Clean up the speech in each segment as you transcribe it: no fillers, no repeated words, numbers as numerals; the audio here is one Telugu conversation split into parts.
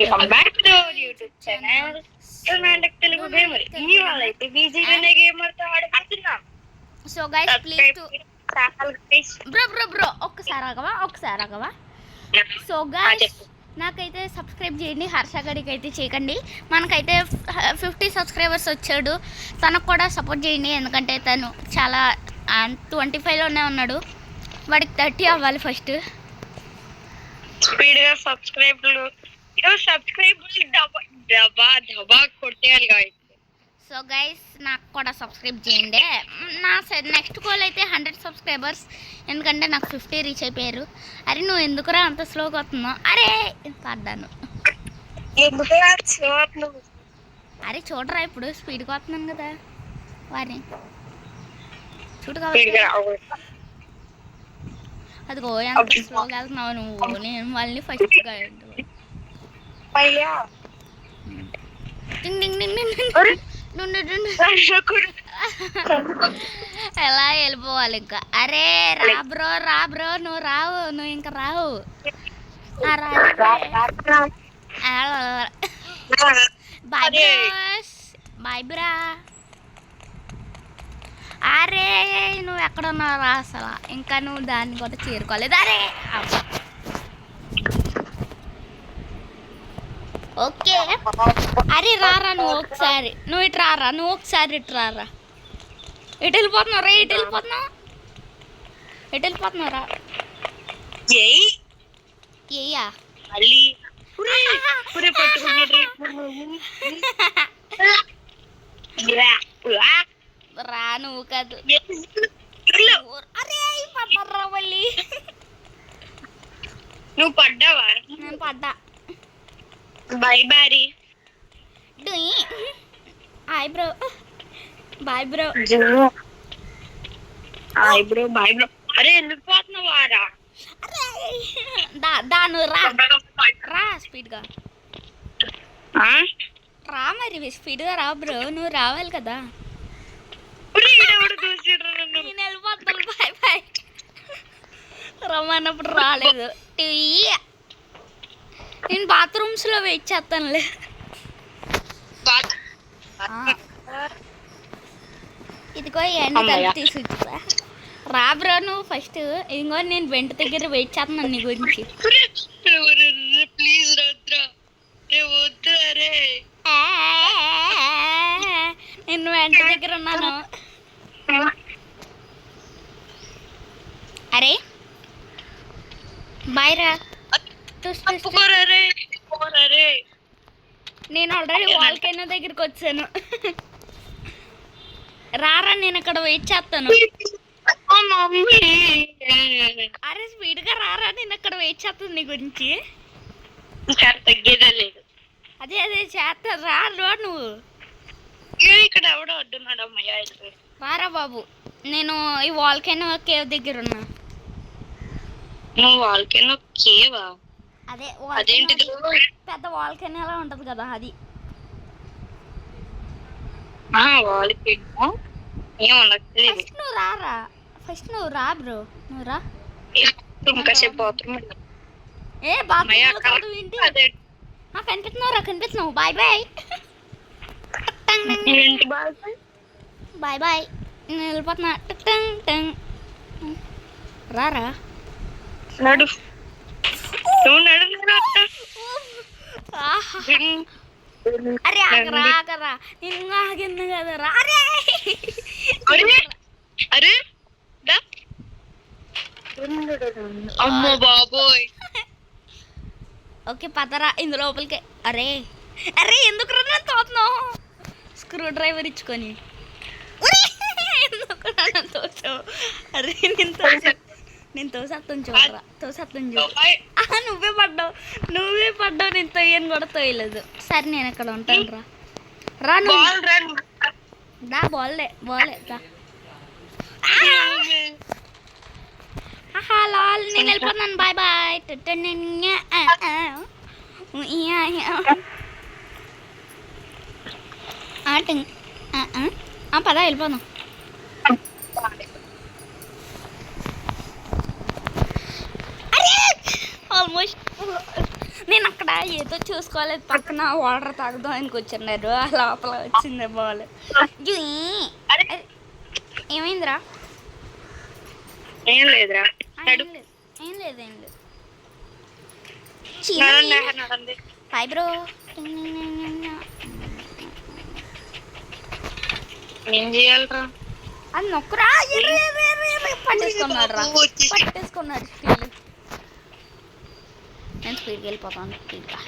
Welcome back to YouTube channel Karnataka Telugu gamer. ఇవాళ అయితే బీజీఎంఐ గేమర్ తో ఆడుకుంటున్నాం. సో గైస్ ప్లీజ్ బ్రో ఒక్కసారి ఆగవా. సో గైస్ నాకైతే సబ్స్క్రైబ్ చేయండి, హర్ష గడికి అయితే చేయకండి. మనకైతే 50 సబ్స్క్రైబర్స్ వచ్చాడు. తనకు కూడా సపోర్ట్ చేయండి, ఎందుకంటే తను చాలా 25లోనే ఉన్నాడు. వాడికి 30 అవ్వాలి ఫస్ట్. స్పీడ్గా సబ్స్క్రైబ్లు డబా కొట్టేయాలి గాయస్. సో గైస్ నాకు కూడా సబ్స్క్రైబ్ చేయండి. నా నెక్స్ట్ గోల్ అయితే 100 సబ్స్క్రైబర్స్, ఎందుకంటే నాకు 50 రీచ్ అయిపోయారు. అరే నువ్వు ఎందుకురా అంత స్లోగా వస్తున్నావు? అరే పడ్డాను. అరే చూడరా, ఇప్పుడు స్పీడ్గా వస్తున్నాను కదా వారిని చూడు. అదిగో ఎంత స్లోగా వెళ్తున్నావు నువ్వు. నేను మళ్ళీ ఫస్ట్గా ఎలా వెళ్ళిపోవాలి ఇంకా? అరే రా బ్రో నువ్వు ఇంకా రావు. బాయ్ బ్రా. అరే నువ్వు ఎక్కడున్నావు రా అసలు? ఇంకా నువ్వు దాన్ని కూడా చేరుకోలేదు. అరే ఓకే. అరే రారా నువ్వు ఒకసారి, నువ్వు ఇటు రారా, ఇటు రారా. ఎటు వెళ్ళిపోతున్నావు రా? ఎటు వెళ్ళిపోతున్నావురా? ఏయ్యా రా నువ్వు కాదు. అరే పడ్డా మళ్ళీ. నువ్వు పడ్డావా? నేను పడ్డా. బాయ్ బారీ. Hi bro. Bye bro. Bye bro. అరే ఎందుకు పోతున్నావారా? నువ్వు రా స్పీడ్గా రా. మరి స్పీడ్గా రా బ్రో, నువ్వు రావాలి కదా. నేను వెళ్ళిపోతాను. బాయ్. రమ్మన్నప్పుడు రాలేదు. నేను బాత్రూమ్స్లో వెయిట్ చేస్తానులే. ఇదిగో ఎండ తలుపు తీసుకొచ్చా. రా బ్రో నువ్వు ఫస్ట్. ఇంకో నేను వెంట దగ్గర వెయిట్ చేస్తున్నాను నీ గురించి. ప్లీజ్ నేను వెంట దగ్గర ఉన్నాను. అరే బాయ్ రా. నేను ఆల్రెడీ వాల్కైనా దగ్గరికి వచ్చాను. రారా, నేను ఇక్కడ వెయిట్ చేస్తాను. అరే స్పీడ్గా రారా, నేను అక్కడ వెయిట్ చేస్తాను నీ గురించి. అదే చేస్తా. రా నువ్వు. ఇక్కడ ఎవడో అడ్డున్నాడు అమ్మయ్య. రారా బాబు, నేను ఈ వాల్కైనా కేవ్ దగ్గర ఉన్నా. నువ్వు వాల్కైనా కేవా? అదే అదేంటిది? పెద్ద వాల్కైనా ఎలా ఉంటది కదా అది. ఫస్ట్ నువ్వు రా బ్రో, నువ్వు రా. ఏ బాత్రూమ్ ఏంటి? కనిపిస్తున్నావు. బాయ్ నేను వెళ్ళిపోతున్నా. రారా నడు. అరే ఆగరా, నిన్ను ఆగింది కదరా. అరే అమ్మో బాబోయ్. ఓకే పదరా ఇందు లోపలికి. అరే ఎందుకు రా తోతున్నావు? స్క్రూ డ్రైవర్ ఇచ్చుకొని ఎందుకు తోచావు? అరే నేను తోసేస్తాను చూడరా. నువ్వే పడ్డావు. నేను తొయ్యను కూడా తొయ్యలేదు. సరే నేను ఇక్కడ ఉంటాను. రా నువ్వు. దా బాలే దా. లాల్ నేను వెళ్ళిపోతున్నాను. బాయ్. పదా వెళ్ళిపోదాం. ఆల్మోస్ట్ నేను అక్కడ ఏదో చూసుకోలేదు, పక్కన వాటర్ తాగుదాం అని కూర్చున్నారు, ఆ లోపల వచ్చింది బాల్. ఏమైందిరా? ఏం లేదురా. ఏం లేదు ఏం లేదు ఏం లేదు. Bye bro. ఏం చేయాలరా? అది నొక్కరా. పట్టేసుకున్నాడు రా, పట్టేసుకున్నాడు స్పీడ్. నేను స్పీడ్కి వెళ్ళిపోతాను స్పీడ్గా.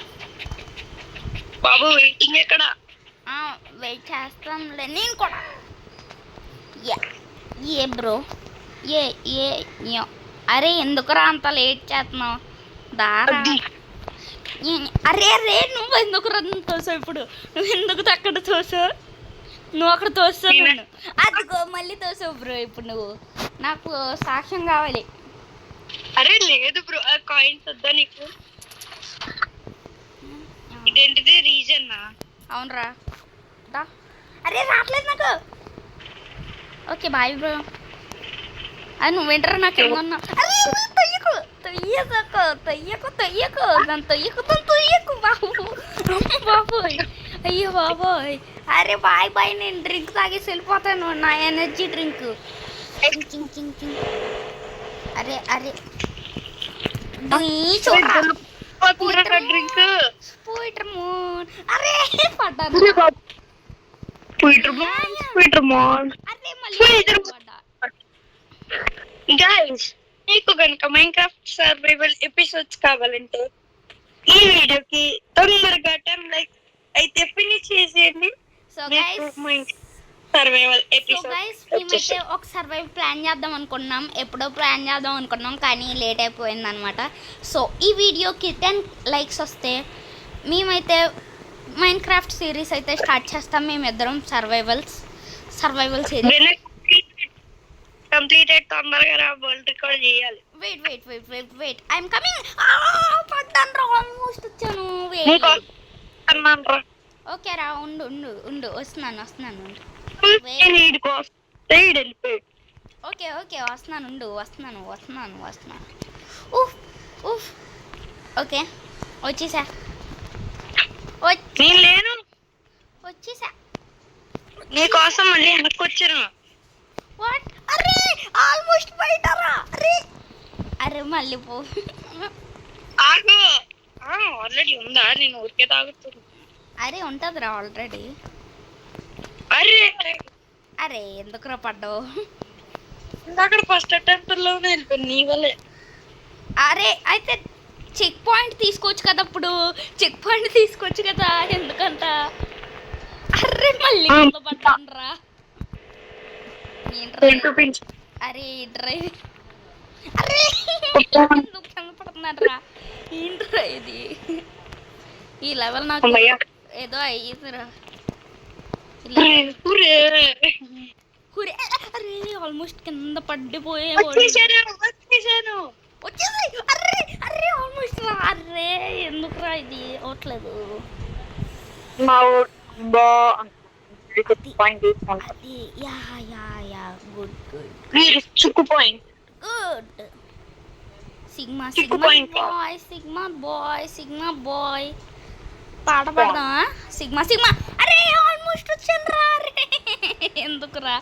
బాబు వెయిటింగ్ ఎక్కడ? వెయిట్ చేస్తానులే నేను కూడా. ఏ బ్రో ఏ ఏ అరే ఎందుకురా అంత లేట్ చేస్తున్నావు? దారా. అరే అరే నువ్వు ఎందుకు తోసావు? ఇప్పుడు నువ్వు ఎందుకు అక్కడ తోసావు? నువ్వు అక్కడ తోస్తావు, నేను అదిగో మళ్ళీ తోసావు బ్రో. ఇప్పుడు నువ్వు నాకు సాక్ష్యం కావాలి. అరే లేదు బ్రో, ఆ కాయిన్స్ వద్దా నీకు? ఇదేంటిది రీజన్? అవునరా. అరే రావట్లేదు నాకు. Okay bye bro. అది నువ్వేంటరా నాకు ఏమన్నా? అరే తొయ్యకు తొయ్యకు తొయ్యకు తొయ్యకు దాన్ని తొయ్యకు దాన్ని తొయ్యకు బాబు. బాబోయ్ అయ్యో బాబోయ్. అరే బాయ్ బాయ్, నేను డ్రింక్ తాగేసి వెళ్ళిపోతాను, నా ఎనర్జీ డ్రింక్. అరే అరే డ్రింక్ అరే పడ్డాను. అరే మళ్ళీ పడ్డా. గైస్, మీకు కనుక మైన్క్రాఫ్ట్ సర్వైవల్ ఎపిసోడ్స్ కావాలంటే ఈ వీడియోకి తొందరగా 10 లైక్స్ అయితే ఫినిష్ చేసేయండి. So guys survival so episode guys మేమైతే ఒక సర్వైవ్ ప్లాన్ చేద్దాం అనుకున్నాం, ఎప్పుడో ప్లాన్ చేద్దాం అనుకున్నాం, కానీ లేట్ అయిపోయింది అనమాట. సో ఈ వీడియోకి 10 లైక్స్ వస్తే మేమైతే మైన్క్రాఫ్ట్ సిరీస్ అయితే స్టార్ట్ చేస్తాం. మేమిద్దరం సర్వైవల్ సిరీస్ కంప్లీటెడ్. తొందరగా రా, వరల్డ్ రికార్డ్ చేయాలి. Wait I'm coming. పడ్డాను రా, ఆల్మోస్ట్ వచ్చాను. ఓకే రా, ఉండు ఉండు ఉండు, వస్తున్నాను. ఓకే వస్తున్నాను. ఉఫ్ ఉఫ్. ఓకే వచ్చేసా. వచ్చేసా నీకోసం మళ్ళీ వెనక్కి వచ్చాను. వాట్? అరే ఆల్మోస్ట్ బయటరా. అరే మళ్ళీ పో. ఆగు. ఆల్రెడీ ఉందా? నేను ఊరికే తాగుతున్నా. అరే ఉంటుందిరా ఆల్రెడీ. అరే ఎందుకురా పడ్డావు? అక్కడ ఫస్ట్ అటెంప్ట్ లోనే వెళ్ళిపోయింది నీ వల్లే. అరే అయితే చెక్ పాయింట్ తీసుకోవచ్చు కదా, అప్పుడు చెక్ పాయింట్ తీసుకోవచ్చు కదా, ఎందుకంట? అరే మళ్ళీ పడ్డానరా. అరే డ్రైవ్. అరే ఎందుకు కనపడుతున్నారా? ఏంట్రా ఇది? ఈ లెవెల్ నాకు ఏదో అయ్యిందిరా. అరే ఆల్మోస్ట్ కింద పడిపోయే వచ్చేసాను. అరే అరే ఆల్మోస్ట్ రా. అరే ఎందుకురా ఇది అవట్లేదు? గుడ్. సిగ్మా బాయ్ పాట పాడదా? సిగ్మా. అరే ఆల్మోస్ట్ వచ్చాను రా. అరే ఎందుకురా?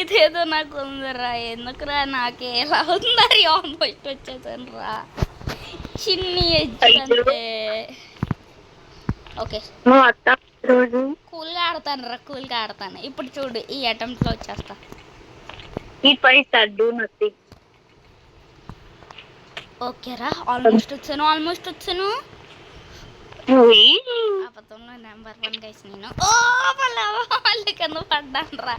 ఇదేదో నాకు ఉందిరా. ఎందుకురా నాకే ఎలా ఉందని ఆల్మోస్ట్ వచ్చేసాను రా. చిన్ని ఎడ్జ్ అంతే. ఓకే కూల్గా ఆడతాను. ఇప్పుడు చూడు, ఈ అటెంప్ట్ లో వచ్చేస్తా. ఓకేరా ఆల్మోస్ట్ వచ్చాను. అబద్ధంలో నెంబర్ 1 గైస్ నేను. మళ్ళీ కింద పడ్డాను రా.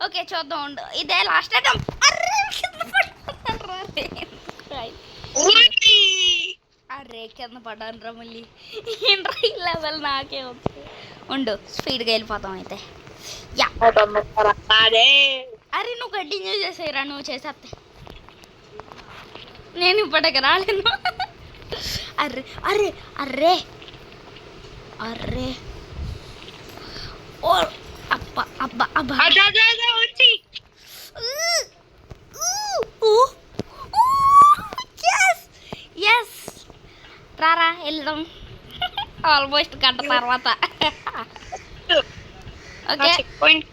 ఓకే చూద్దాం ఉండు, ఇదే లాస్ట్ అటెంప్ట్. అరే కింద పడ్డాను రా మళ్ళీ. ఏంట్రా ఈ లెవెల్ నాకే వస్తుంది. ఉండు స్పీడ్గా వెళ్ళిపోతాం అయితే. అరే నువ్వు కంటిన్యూ చేసేయరా, నువ్వు చేసేస్తే నేను ఇప్పటికి రాలేను. అర్రే అర్రే అర్రే అర్రే ఓ అబ్బా అబ్బా అబ్బా వచ్చి రారా వెళ్దాం. ఆల్మోస్ట్ గంట తర్వాత. ఓకే చెక్ పాయింట్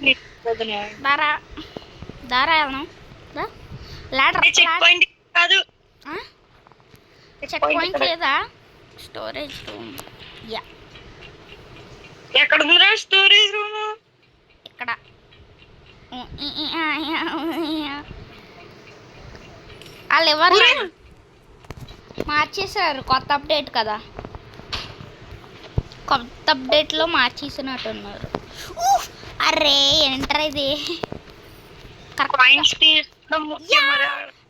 దారా దారా వెళ్దాం. లాడర్ చెక్ పాయింట్ కాదు, చెక్ పాయింట్ లేదా? Storage room. యా ఎక్కడ ఉందిరా స్టోరేజ్ రూమ్? ఇక్కడ వాళ్ళు ఎవరు మార్చేసారు, కొత్త అప్డేట్ కదా, కొత్త అప్డేట్లో మార్చేసినట్టున్నారు. అరే ఏంట్రా ఇది? పాయింట్స్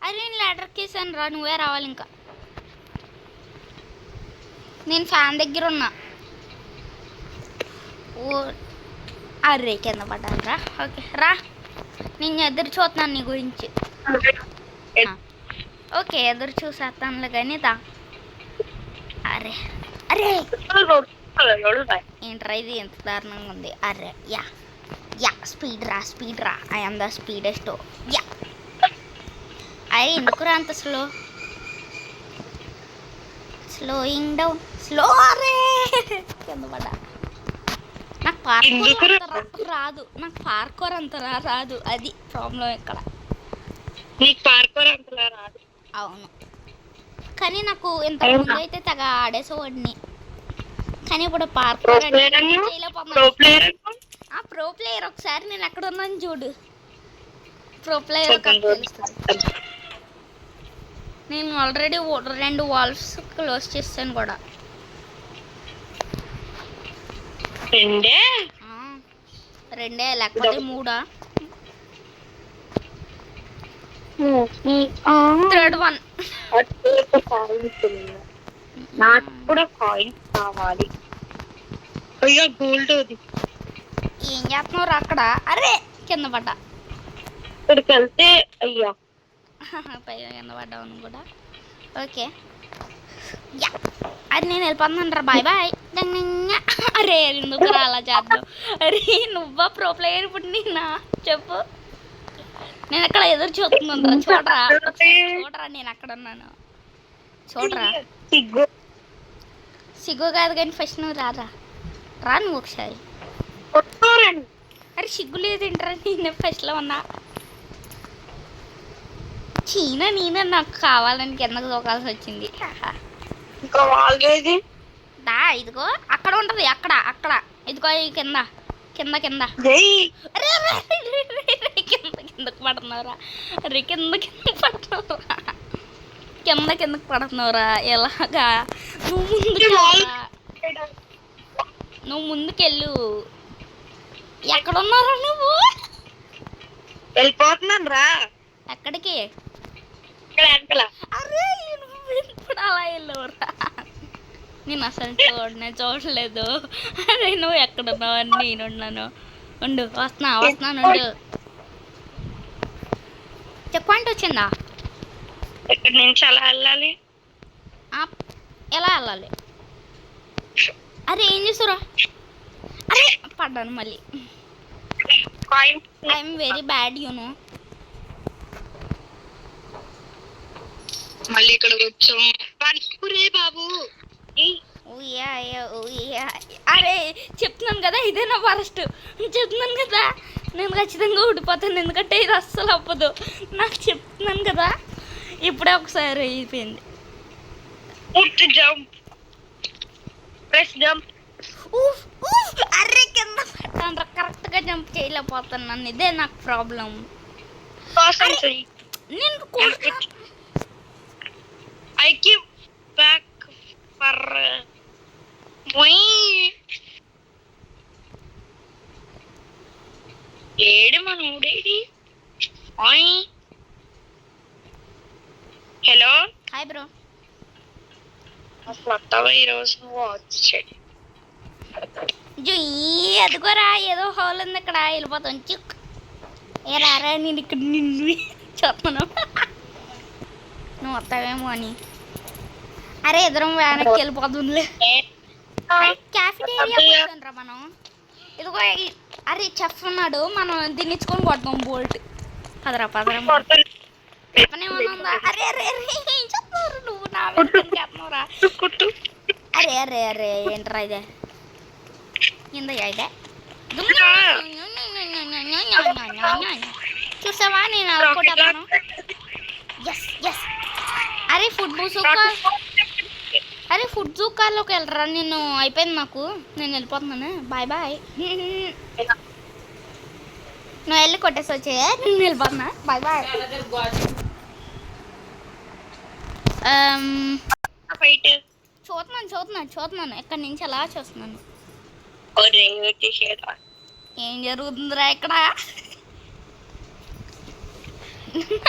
అది నేను లెటర్ కేసాను రా, నువ్వే రావాలి. ఇంకా నేను ఫ్యాన్ దగ్గర ఉన్నా. ఓ అర్రే కింద పడ్డాను రా. ఓకే రా, నేను ఎదురు చూస్తున్నాను నీ గురించి. ఓకే ఎదురు చూసేస్తానులే కానీ దా. అరే అరే ఏంట్రా ఇది ఎంత దారుణంగా ఉంది? అరే యా యా స్పీడ్ రా I am the speedest. Yeah అరే ఎందుకురా అంత స్లోయింగ్ డౌన్ స్లో. అరే కింద పడ్డా. నాకు పార్కోర్ రాదు, నాకు పార్కోర్ అంత రాదు, అది ప్రాబ్లం ఇక్కడ. నీకు పార్కోర్ అంతలా రాదు? అవును, కానీ నాకు ఇంత ముందు అయితే తెగ ఆడేసేవాడిని, కానీ ఇప్పుడు పార్కోర్ ప్రో ప్లేయర్. ఒకసారి నేను ఎక్కడ ఉన్నాను చూడు, ప్రో ప్లేయర్ తెలుస్తుంది. నేను ఆల్రెడీ 2 వాల్స్ క్లోజ్ చేస్తాను కూడా. రెండే లేకపోతే 3. Third one. నాకు కూడా కాయిన్స్ కావాలి. అయ్యో గోల్డ్. అది ఏం చేస్తున్నావు అక్కడ? అరే కింద పడ్డా. ఇక్కడికి వెళ్తే అయ్యా పైగా కింద పడ్డావు కూడా. ఓకే అది నేను వెళ్ళిపోతున్నాను రా, బాయ్ బాయ్. అరే ఎందుకు రా అలా చేద్దాం? అరే నువ్వా ప్రో ప్లేయర్ ఇప్పుడు? నేనా చెప్పు, నేను అక్కడ ఎదురు చూస్తున్నాను రా. చూడరా నేను అక్కడ ఉన్నాను, చూడరా. సిగ్గు కాదు కానీ ఫస్ట్ నువ్వు రా నువ్వు ఒకసారి. అరే సిగ్గు లేదేంట్రా, నేను ఫస్ట్లో ఉన్నా. నేనే నాకు కావాలని కిందకు దూకాల్సి వచ్చింది. దా ఇదిగో అక్కడ ఉంటది, అక్కడ ఇదిగో కింద కింద కింద. కిందకు పడుతున్నావురా, అరే కిందకు పడుతున్నావురా. ఎలాగా? నువ్వు ముందుకెళ్ళు. ఎక్కడున్నారా నువ్వు? వెళ్ళిపోతున్నాను రా. ఎక్కడికి? అరే ఇప్పుడు అలా వెళ్ళవురా, నేను అసలు చూడలేదు. అరే నువ్వు ఎక్కడున్నావు అని నేనున్నాను. ఉండు వస్తున్నాను ఉండు. చెక్ పాయింట్ వచ్చిందా? ఎక్కడి నుంచి అలా వెళ్ళాలి? ఎలా వెళ్ళాలి? అరే ఏం చేస్తురా? అరే పడ్డాను మళ్ళీ. I'm very bad you know. మళ్ళీ ఇక్కడికి వచ్చాం బాబు. అరే చెప్తున్నాను కదా ఇదే నా వరస్ట్. చెప్తున్నాను కదా నేను ఖచ్చితంగా ఊడిపోతాను, ఎందుకంటే ఇది అస్సలు అవ్వదు. నాకు చెప్తున్నాను కదా, ఇప్పుడే ఒకసారి అయిపోయింది. అరే కింద పెట్టాను, కరెక్ట్గా జంప్ చేయలేకపోతున్నాను, ఇదే నాకు ప్రాబ్లం. నేను I keep back for ఏడు మనోడేడి. Hello hi bro. అసలు ఈరోజు వచ్చాడు. అదిగోరా ఏదో హోల్ ఉంది ఇక్కడ, వెళ్ళిపోతాం. చిక్ ఏ రారా, నేను ఇక్కడ నిన్ను చూస్తున్నాను, నువ్వు వస్తావేమో అని. అరే ఎదురు వెనక్కి వెళ్ళిపోతుందిలే. క్యాఫిటేరియా కూర్చోనరా మనం. ఇదిగో అరే చెఫ్ ఉన్నాడు, మనం దీన్ని ఇచ్చుకొని కొడతాం బోల్ట్. పదరా పదరా. అరే అరే అరే ఎత్తున్నారు నువ్వు నా మీద ఎత్తున్నావురా. కుట్టు అరే అరే అరే ఏంట్రా ఇదే ఇందయ్యా ఇదే చూసావా నేను అనుకుంటాను. ఎస్ ఎస్ అరే ఫుడ్ జూకా అరే ఫుడ్ జూకాలోకి వెళ్ళరా నేను అయిపోయింది నాకు నేను వెళ్ళిపోతున్నాను బాయ్ బాయ్. నువ్వు వెళ్ళి కొట్టేసి వచ్చే నేను వెళ్ళిపోతున్నా బాయ్ బాయ్. చూస్తున్నాను ఎక్కడి నుంచి అలా చూస్తున్నాను. ఏం జరుగుతుందిరా ఇక్కడ?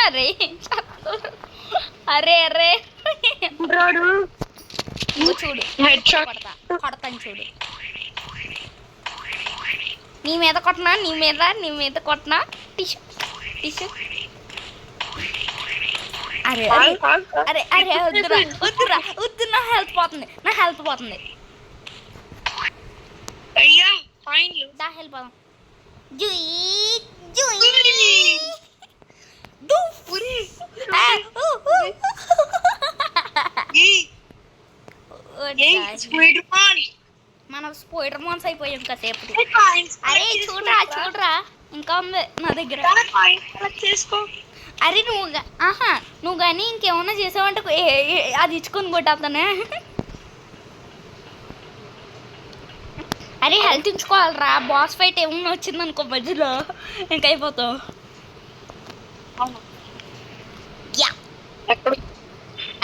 అరే అరే అరే చూడు కొడతాను చూడు. నీ మీద కొట్టినా నీ మీద కొట్టినా టిష్యూ టిష్యూ. అరే అరే అరే వద్దురా వద్దురా వద్దు నా హెల్త్ పోతుంది అయ్యా ఫైన్లు దా హెల్ప్ పోదాం. జుయి జుయి మనం స్పైడర్ మాన్స్ అయిపోయాం కాసేపు. అరే చూడరా ఇంకా ఉంది నా దగ్గర. చేసుకో. అరే నువ్వు కానీ ఇంకేమన్నా చేసావంటే అది ఇచ్చుకొని కొట్టేస్తానే. అరే హెల్త్ ఉంచుకోవాలరా బాస్ ఫైట్ ఏమన్నా వచ్చిందనుకో మధ్యలో ఇంకా అయిపోతావు.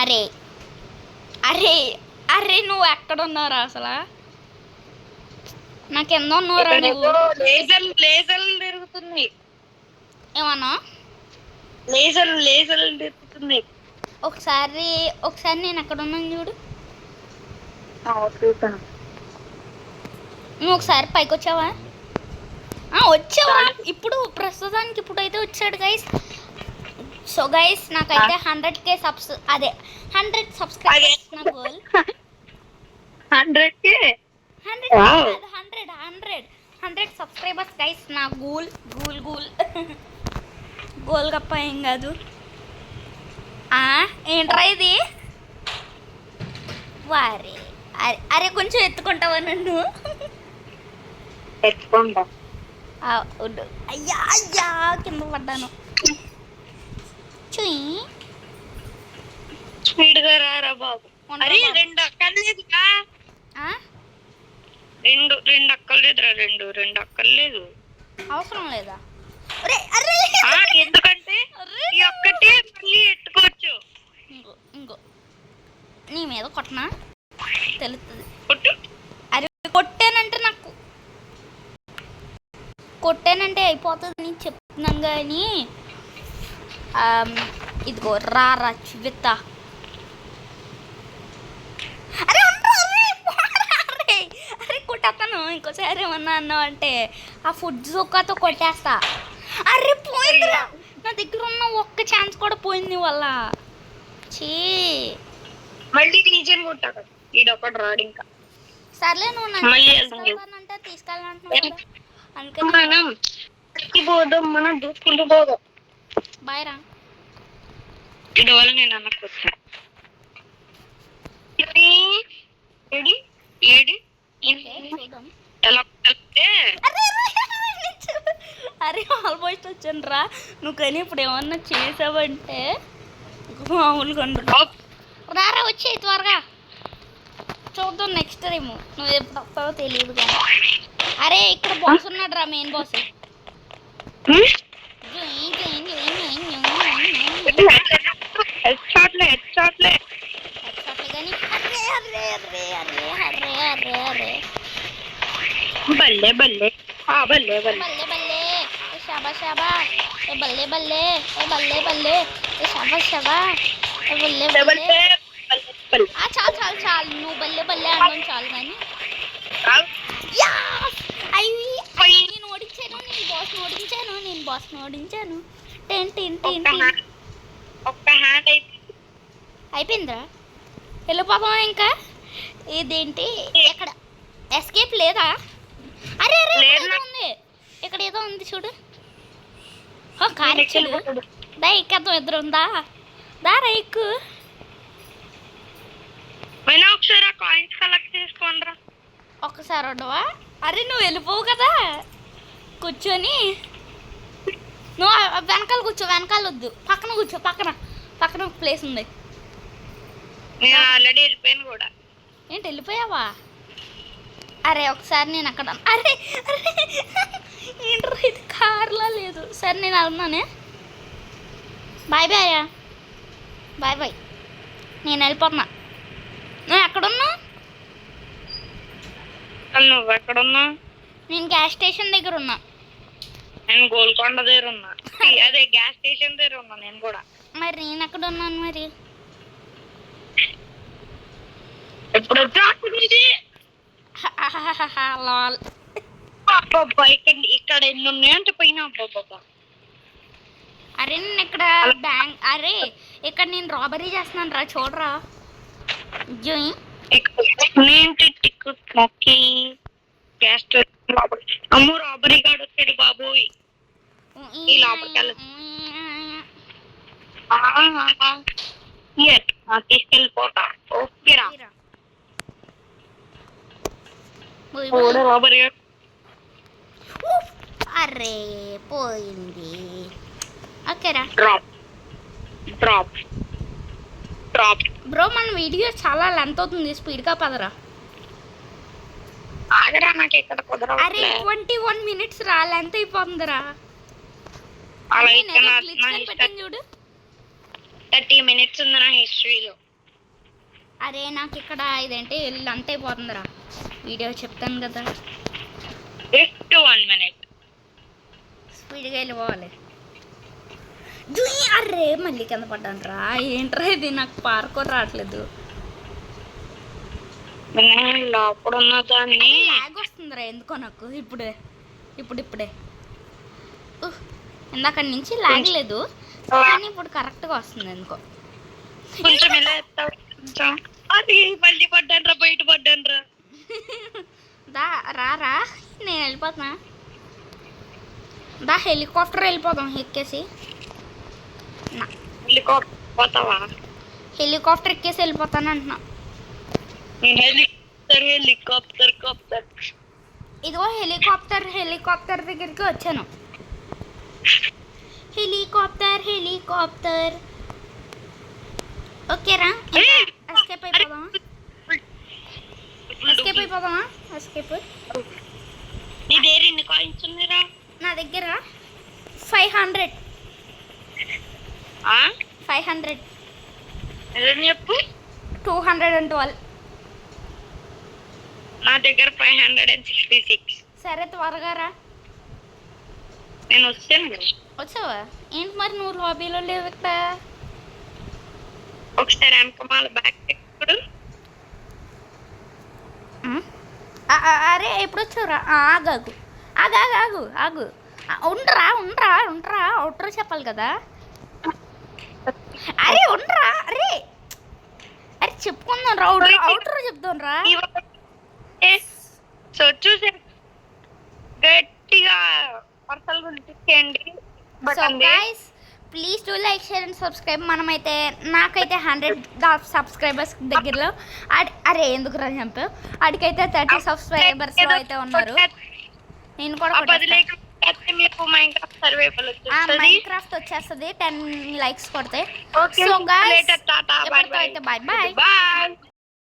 అరే అరే అరే నువ్వు ఎక్కడ ఉన్నారా అసలు? నాకెందో ఉన్నారా నువ్వు? లేజర్లు తిరుగుతుంది. ఏమన్నా లేజర్లు తిరుగుతుంది. ఒకసారి నేను ఎక్కడ ఉన్నాను చూడు. నువ్వు ఒకసారి పైకి వచ్చావా? వచ్చావా ఇప్పుడు ప్రస్తుతానికి ఇప్పుడైతే వచ్చాడు గైస్. సో గైస్ నాకైతే 100K అదే 100 సబ్స్క్రైబర్స్ నా గోల్. 100K 100 సబ్స్క్రైబర్స్ గైస్ నా గోల్ గప్ప ఏం కాదు. ఏంట్రా ఇది? వారే అరే కొంచెం ఎత్తుకుంటావా నన్ను? ఎత్తుకుంటా. అయ్యా అయ్యా కింద పడ్డాను. స్పీడ్ గా రారా బాబు. అరే 2 అక్కర్లేదుగా. రెండు అక్కర్లేదురా. రెండు అక్కర్లేదు. అవసరం లేదా? ఎందుకంటే ఈ ఒక్కటే మళ్ళీ ఎత్తుకోవచ్చు. ఇంకో నీ మీద కొట్టనా తెలుస్తుంది. అరే కొట్టానంటే అయిపోతుంది అని చెప్తున్నాను కానీ ఇదిగో రారా చివిత. అరే కొట్టేస్తాను ఇంకోసారి ఏమన్నా అన్నావు అంటే ఆ ఫుడ్ జోకాతో కొట్టేస్తా. అరే పోయిందిరా నా దగ్గర ఉన్న ఒక్క ఛాన్స్ కూడా పోయింది వల్ల. చీ మళ్ళీ రీజన్ కొట్టాక ఈడొకటి రాడు ఇంకా. సర్లే నువ్వు అంటే తీసుకెళ్ళాలంటున్నావు అందుకని పోదాం మనం దూసుకుంటూ పోదాం. బాయ్ రా. ఇదివల్ల నేను అన్నకు వచ్చా. అరే ఆల్మోస్ట్ వచ్చాను రా. నువ్వు కానీ ఇప్పుడు ఏమన్నా చేసావంటే మామూలుగా రారా వచ్చేయి త్వరగా చూద్దాం నెక్స్ట్ టైం. నువ్వు ఎప్పుడు వస్తావో తెలియదు కానీ. అరే ఇక్కడ బాస్ ఉన్నాడు రా మెయిన్ బాస్. బల్లే బల్లే బల్లే బల్లే బల్లే బల్లే షాబా షాబా బల్లే బల్లే బల్లే బల్లే షాబా షాబా బల్లే బల్లే. చాలు నువ్వు బల్లే బల్లే అనడం చాలు కానీ. నేను ఓడించాను నేను బాస్ని ఓడించాను. అయిపోయిందిరా వెళ్ళిపోతాం ఇంకా. ఇదేంటి ఎక్కడ ఎస్కేప్ లేదా? అరే ఉంది ఇక్కడ ఏదో ఉంది చూడు. కారు చూడు దా ఎక్కేద్దాం ఇద్దరు ఉందా దా రైకు. అయినా ఒకసారి ఆ కాయిన్స్ కలెక్ట్ చేసుకోండిరా. ఒక్కసారి ఉండవా? అరే నువ్వు వెళ్ళిపోవు కదా, కూర్చొని నువ్వు వెనకాల కూర్చో. వెనకాల వద్దు, పక్కన కూర్చో. పక్కన ఒక ప్లేస్ ఉంది. నేను ఆల్రెడీ వెళ్ళిపోయాను కూడా. ఏంటి వెళ్ళిపోయావా? అరే ఒకసారి నేను అక్కడ అరే అరే ఏంట్రా ఇది కార్లా లేదు. సరే నేను అన్నానే. Bye bye bye bye. నేను వెళ్ళిపోతున్నా. నువ్వు ఎక్కడున్నా? నువ్వు ఎక్కడున్నా? నేను గ్యాస్ స్టేషన్ దగ్గర ఉన్నా. నేను గోల్కొండ దగ్గర ఉన్నా. అదే గ్యాస్ స్టేషన్ దగ్గర ఉన్నా నేను కూడా. మరి నేను ఎక్కడ ఉన్నాను మరి? ఎప్పుడు లాల్. అబ్బబ్బా ఇక్కడ ఎన్ని ఉన్నాయంటే పోయినా. అబ్బబ్బా అరే నేను ఇక్కడ అరే ఇక్కడ నేను రాబరీ చేస్తున్నాను రా, చూడరా. జోయి ఏంటి టికెట్ మొక్కి గ్యాస్ స్టేషన్ లోపల. అమ్మో రాబరీ గాడు వచ్చాడు బాబోయ్. ఈ లోపలికి వెళ్ళదు. తీసుకెళ్ళిపోతా. ఓకేరా. రాబరీ అరే పోయింది. ఓకేరా. డ్రాప్ బ్రో మన వీడియో చాలా లెంత్ అవుతుంది, స్పీడ్గా పదరా. ఆగరా, నాకు ఇక్కడ కుదరదు. అరే 21 minutes రా, లెంత్ అయిపోతుందిరా. అలా చూడు 30 minutes ఉంది నా హిస్టరీలో. అరే నాకు ఇక్కడ ఇదేంటి లెంత్ అయిపోతుందిరా వీడియో, చెప్తాను కదా. జస్ట్ 1 minute స్పీడ్గా వెళ్ళిపోవాలి. అరే మళ్ళీ కింద పడ్డాను రా. ఏంట్రా ఇది, నాకు పార్కోర్ రావట్లేదు. లోపల ఉన్న దాన్ని లాగ్ వస్తుందిరా ఎందుకో నాకు. ఇప్పుడే ఇందాక నుంచి లాగ్ లేదు, కానీ ఇప్పుడు కరెక్ట్గా వస్తుంది ఎందుకో. కొంచెం ఎలా ఎత్తావు? అది మళ్ళీ పడ్డాను, బయట పడ్డాను. రా నేను వెళ్ళిపోతున్నా. హెలికాప్టర్ వెళ్ళిపోదాం ఎక్కేసి. హెలికాప్టర్ ఎక్కేసి వెళ్ళిపోతాను అంటున్నా. హెలికాప్టర్ ఇదిగో హెలికాప్టర్ దగ్గరికి వచ్చాను. హెలికాప్టర్ ఓకేరా. ఎస్కేప్ అయిపోదామా? ఎస్కేప్. నీ దగ్గర ఎన్ని కాయిన్స్ ఉన్నాయిరా? నా దగ్గర 500. 500 చెప్పు. 212. నా దగ్గర 566. సరే త్వరగా రా. నేను వచ్చావా? ఏంటి మరి నువ్వు లాబీలో లేవు ఇక్కడ? ఒకసారి వెనకమాల బ్యాక్ ఇప్పుడు. అరే ఎప్పుడు వచ్చావురా? ఆగు. ఉండరా అవుటర్ చెప్పాలి కదా. అరే ఉండరా. అరే చెప్పుకుందాం రా, అవుటర్ చెప్తాం రా. సో చూసే గట్టిగా పర్సల్ గురించి చేయండి. So guys please do like, share and subscribe. మనమైతే నాకైతే 100 సబ్స్క్రైబర్స్ దగ్గరలో. అరే ఎందుకు రా చంపావు? ఆడికైతే 30 సబ్స్క్రైబర్స్ అయితే ఉన్నారు. నేను కూడా మైన్క్రాఫ్ట్ వచ్చేస్తుంది 10 likes కొడితే. So guys bye bye.